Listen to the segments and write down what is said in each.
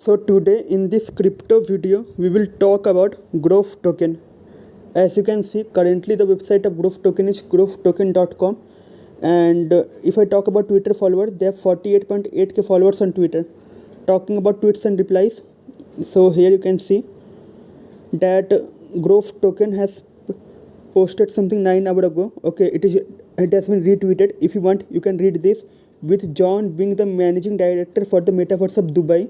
So today in this crypto video we will talk about Growth token. As you can see, currently the website of Growth token is growthtoken.com, and if I talk about Twitter followers, they have 48.8k followers on Twitter. Talking about tweets and replies, so here you can see that Growth token has posted something 9 hours ago. Okay, it has been retweeted. If you want, you can read this. With John being the managing director for the Metaverse of Dubai,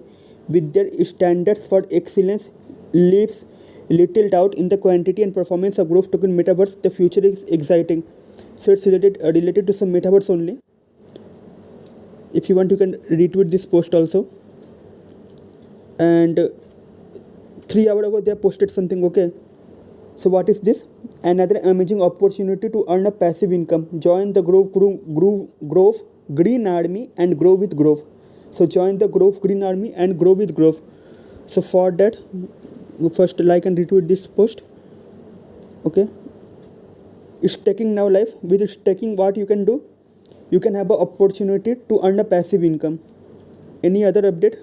with their standards for excellence, leaves little doubt in the quantity and performance of Growth token Metaverse. The future is exciting. So it's related to some Metaverse only. If you want, you can retweet this post also. And 3 hours ago they have posted something. Okay, so what is this? Another amazing opportunity to earn a passive income. Join the Grove Green Army and grow with Grove. So join the Grove Green Army and grow with Grove. So for that, first like and retweet this post. Okay, staking now live. With staking, what you can do? You can have an opportunity to earn a passive income. Any other update?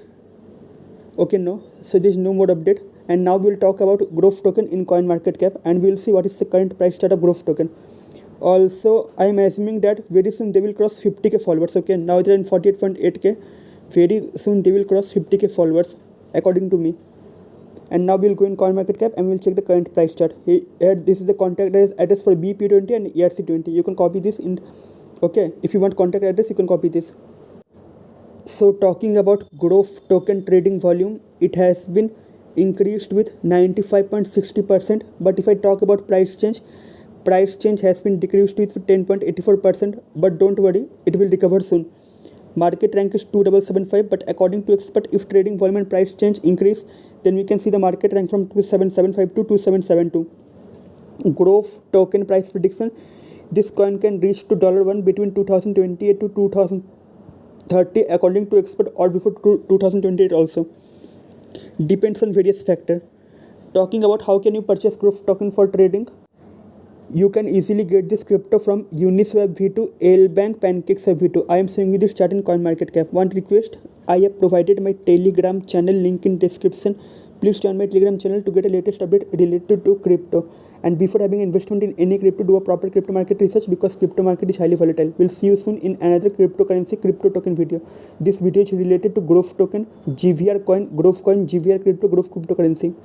Okay, no. So there is no more update. And now we'll talk about Growth token in CoinMarketCap, and we'll see what is the current price chart of Growth token. Also, I'm assuming that very soon they will cross 50k followers. Okay, now they're in 48.8k. Very soon they will cross 50k followers, according to me. And now we'll go in CoinMarketCap and we'll check the current price chart. Here, this is the contact address for BP20 and ERC20. You can copy this in. Okay, if you want contact address, you can copy this. So talking about Growth token trading volume, it has been increased with 95.60%. But if I talk about price change has been decreased with 10.84%. But don't worry, it will recover soon. Market rank is 2775, but according to expert, if trading volume and price change increase, then we can see the market rank from 2775 to 2772. Growth token price prediction: this coin can reach to $1 between 2028 to 2030, according to expert, or before 2028 also. Depends on various factors. Talking about how can you purchase Growth token for trading, you can easily get this crypto from Uniswap V2, Lbank, PancakeSwap V2. I am showing you this chart in CoinMarketCap. One request: I have provided my Telegram channel link in description. Please join my Telegram channel to get a latest update related to crypto. And before having investment in any crypto, do a proper crypto market research, because crypto market is highly volatile. We'll see you soon in another cryptocurrency crypto token video. This video is related to Growth token, GVR coin, Growth coin, GVR crypto, Growth cryptocurrency.